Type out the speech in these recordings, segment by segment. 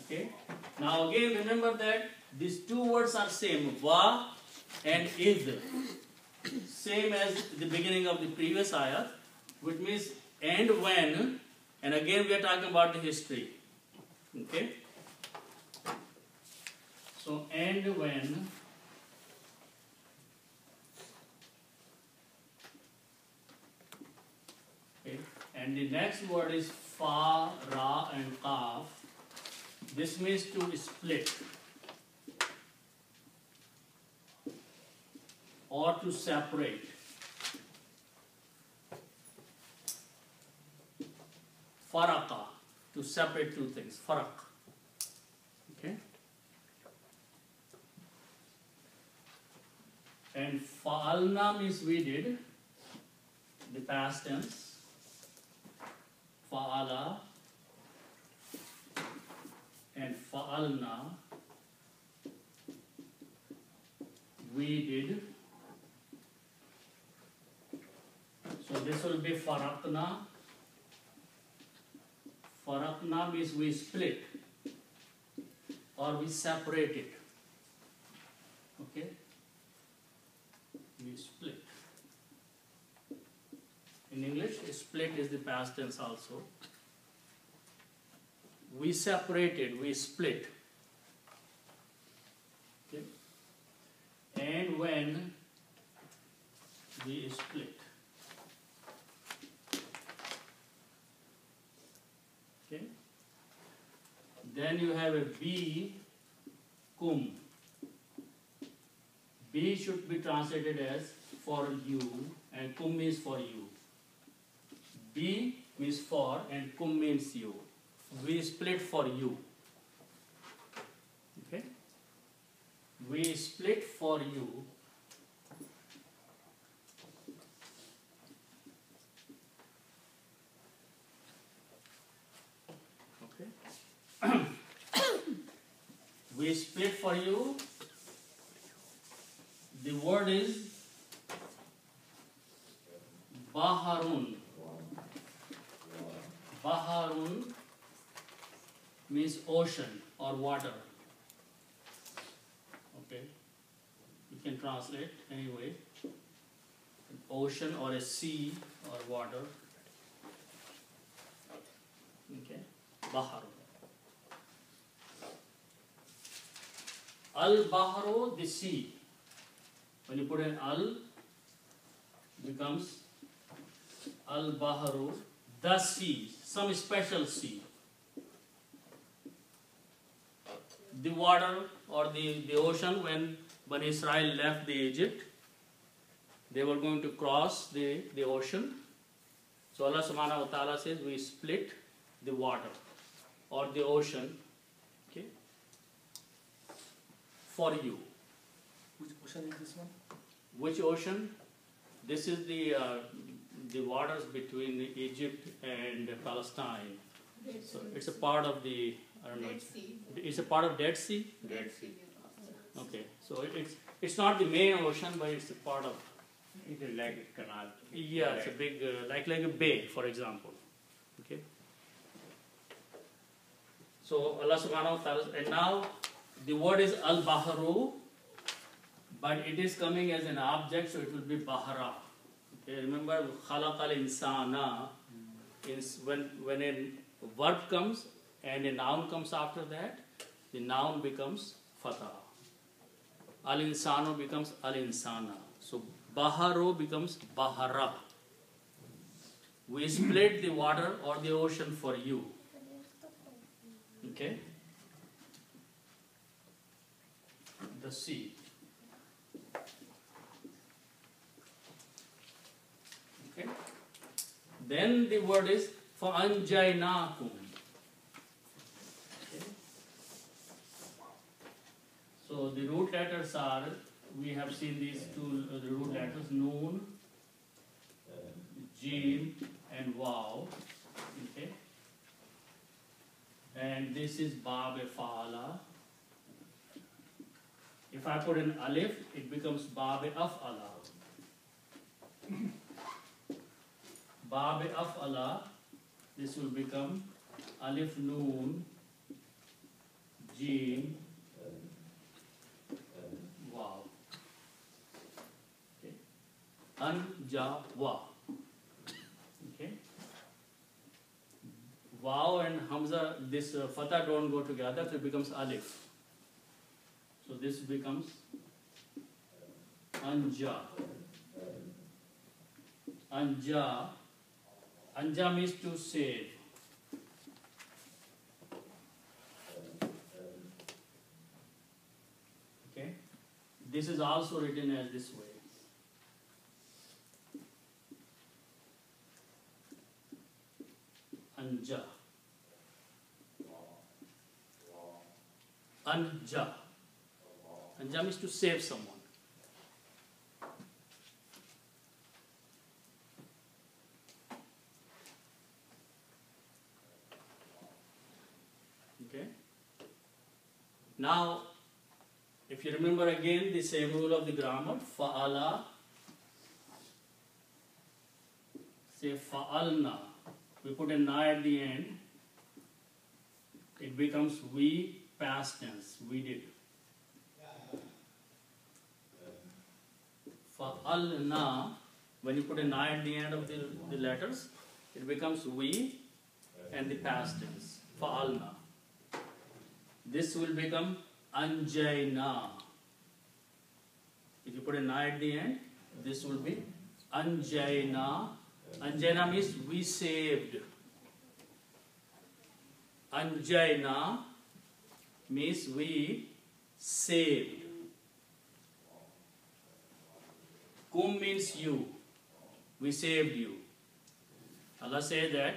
Okay. Now again remember that these two words are same, wa and id, same as the beginning of the previous ayat, which means and when, and again we are talking about the history. Okay. So and when. Okay. And the next word is fa, ra, and qaf. This means to split or to separate. Faraqa, to separate two things. Faraq. Okay. And fa'alna means we did, the past tense. Fa'ala and fa'alna, we did. So this will be faraqna. Faraqna means we split or we separated. Okay? We split. In English, split is the past tense also. We separated, we split. Okay? And when we split. Okay? Then you have a B, kum. B should be translated as for you, and kum means for you. B means for and kum means you. We split for you. Okay? We split for you. Okay? We split for you. The word is baharun. Baharun means ocean or water. Okay, you can translate anyway. An ocean or a sea or water. Okay, Baharun. Al-Bahru, the sea. When you put an al, becomes Al-Bahru, the sea, some special sea. The water or the ocean, when Bani Israel left the Egypt, they were going to cross the ocean. So Allah subhanahu wa ta'ala says, we split the water or the ocean, okay, for you. Which ocean is this one? Which ocean? This is the waters between Egypt and Palestine. So it's a part of the, I don't know. Dead Sea. It's a part of Dead Sea? Dead Sea. Okay. So it's not the main ocean, but it's a part of. It is like a canal. Yeah, it's a big, like a bay, for example. Okay. So Allah subhanahu wa ta'ala, and now the word is al-bahru, but it is coming as an object, so it will be bahara. Okay, remember khalaq al-insana, when a verb comes and a noun comes after that, the noun becomes fatah. Al-insano becomes al-insana. So baharo becomes bahara. We split the water or the ocean for you. Okay? The sea. Okay? Then the word is فَأَنْجَيْنَاكُمْ. Okay? So the root letters are, we have seen these two the root letters, Noon, Jim, and Waw. Okay? And this is Bab Fa'ala. If I put an alif, it becomes Bab Af'ala. Bab Af'ala, this will become Alif Noon Jim, Wow. Okay. Anjawa. Okay. Wow and Hamza, this fatha don't go together, so it becomes alif. So this becomes anja. Anja. Anja means to save. Okay. This is also written as this way. Anja. Anja. Anja means to save someone. Okay. Now, if you remember again the same rule of the grammar, fa'ala, say fa'alna, we put a na at the end, it becomes we, past tense, we did. Fa'alna, when you put a na at the end of the letters, it becomes we and the past tense, fa'alna. This will become anjayna. If you put a na at the end, this will be anjayna. Anjayna means we saved. Anjayna means we saved. Kum means you. We saved you. Allah said that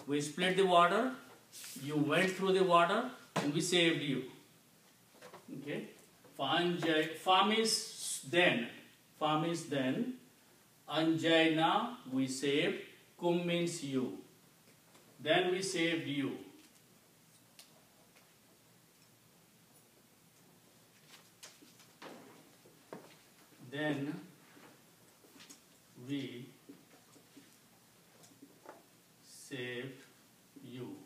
we split the water, you went through the water, and we saved you. Okay? Fa means then. Fa means then. Anjayna, we saved. Kum means you. Then we saved you. Then we saved you.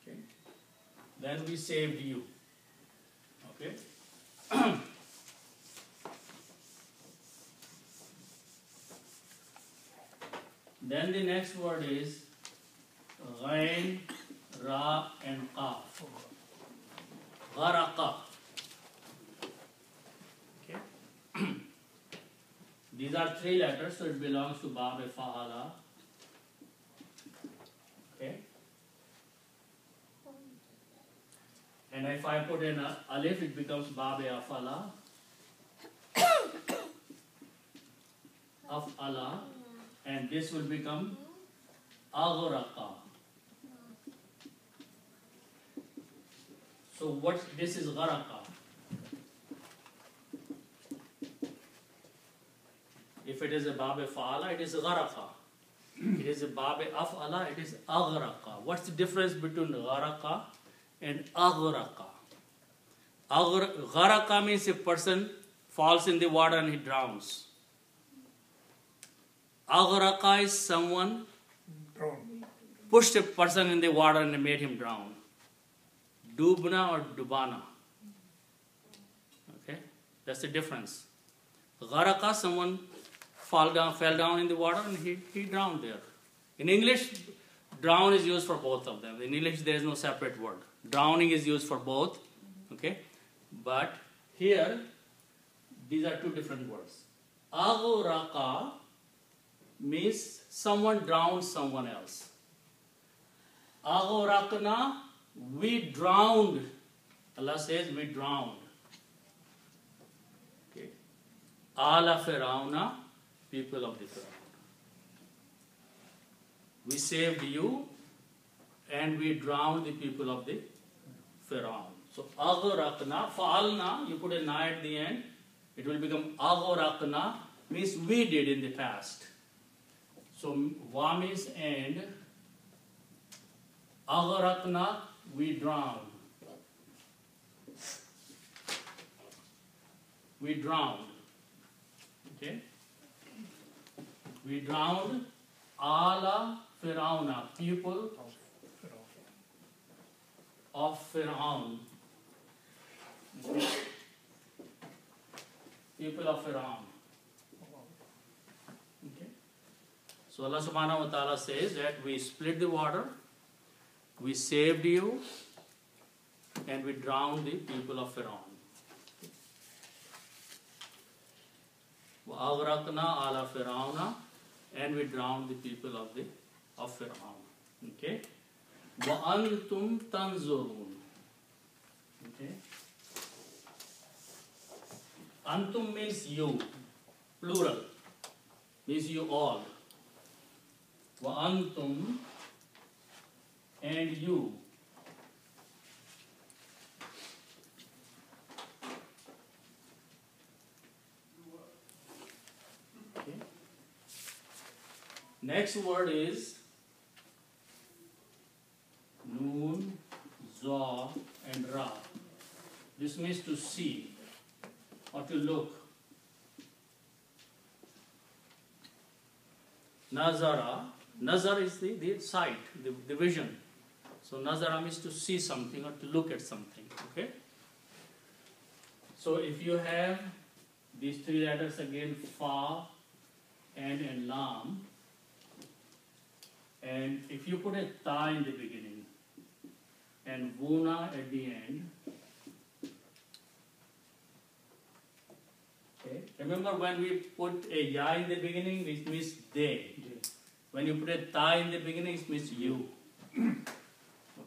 Okay. Then we saved you. Okay. Then the next word is ghain, ra, and qaf. Gharaqa. Okay. These are three letters, so it belongs to Bab Fa'ala. Okay. And if I put in a alif, it becomes Bab Afala. Af'ala. And this will become Aghraqa. So what this is Gharaqa. If it is a Bab Fa'ala, it is Gharaqa. It is a Bab Af'ala, it is Aghraqa. What's the difference between Gharaqa and Aghraqa? Gharaqa means a person falls in the water and he drowns. Aghraqa is someone pushed a person in the water and made him drown. Dubna or Dubana. Okay? That's the difference. Gharaqa, someone fell down in the water and he drowned there. In English, drown is used for both of them. In English, there is no separate word. Drowning is used for both. Okay? But here, these are two different words. Aghraqa means someone drowned someone else. Aghraqna, we drowned. Allah says we drowned. Okay. Ala Firauna, people of the Firaun. We saved you and we drowned the people of the Firaun. So aghraqna, fa'alna, you put a na at the end, it will become aghraqna, means we did in the past. So wa means and, aghraqna, we drowned. We drowned. Okay? We drowned Ala Firauna, people of Firaun. People of Firaun. Okay. So Allah subhanahu wa ta'ala says that we split the water, we saved you, and we drowned the people of Firaun. وَأَغْرَقْنَا عَلَى فِرْعَوْنَ, and we drowned the people of Firaun. Okay? وَأَنْتُمْ تَنْظُرُونَ. Okay? Antum means you, plural, means you all. وَأَنْتُمْ, and you. Okay. Next word is Noon, Za, and Ra. This means to see or to look. Nazara, nazar is the sight, the vision. So nazara means to see something or to look at something. Okay. So if you have these three letters again, Fa, and Lam, and if you put a Ta in the beginning and Vuna at the end. Okay. Remember when we put a Ya in the beginning, it means they. When you put a Ta in the beginning, it means you.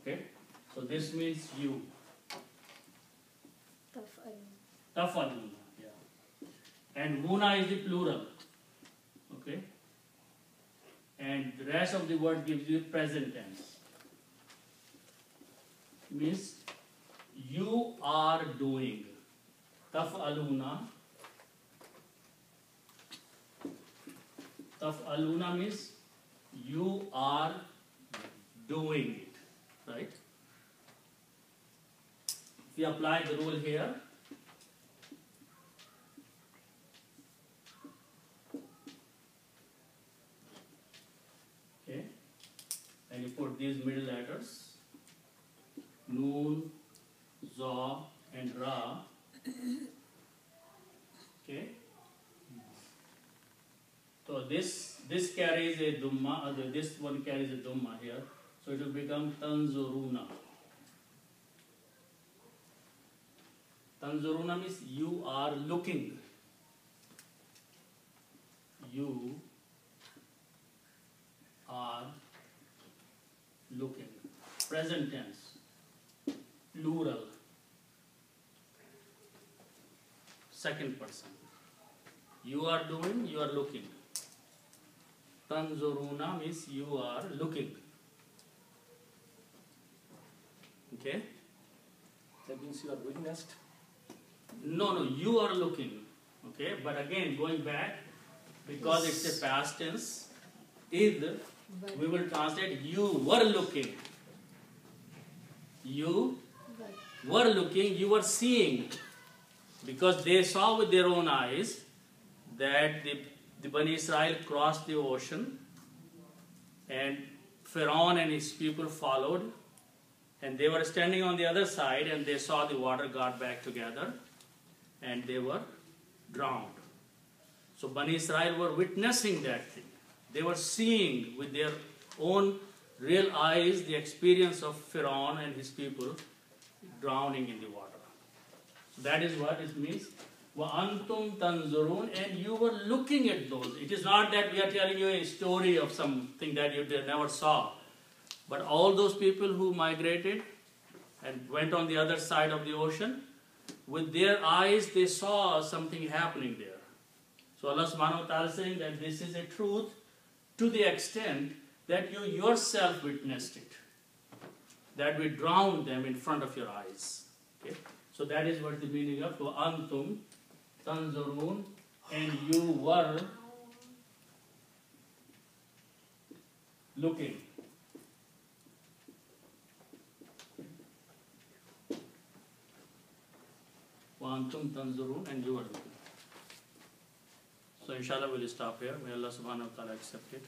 Okay? So this means you. Tafaluna. Yeah. And Vuna is the plural. Okay? And the rest of the word gives you present tense. Means you are doing. Tafaluna. Tafaluna means you are doing it. Right? If we apply the rule here, okay, and you put these middle letters, Noon, Za, and Ra, okay. So this carries a Dhamma, this one carries a Dhamma here. So it will become Tanzuruna. Tanzuruna means you are looking. You are looking. Present tense. Plural. Second person. You are doing, you are looking. Tanzuruna means you are looking. Okay? That means you are witnessed. No, you are looking. Okay? But again, going back, because it's a past tense, we will translate you were looking. You were looking, you were seeing. Because they saw with their own eyes that the Bani Israel crossed the ocean and Pharaoh and his people followed, and they were standing on the other side and they saw the water got back together and they were drowned. So Bani Israel were witnessing that thing. They were seeing with their own real eyes the experience of Pharaoh and his people drowning in the water. So that is what it means. وَأَنْتُمْ تَنْظُرُونَ, and you were looking at those. It is not that we are telling you a story of something that you never saw. But all those people who migrated and went on the other side of the ocean, with their eyes they saw something happening there. So Allah subhanahu wa ta'ala is saying that this is a truth to the extent that you yourself witnessed it. That we drowned them in front of your eyes. Okay? So that is what the meaning of وَأَنْتُمْ تَنْظُرُونَ, and you were looking. وَأَنْتُمْ تَنْظُرُونَ, and you were looking. So inshallah we'll stop here. May Allah subhanahu wa ta'ala accept it.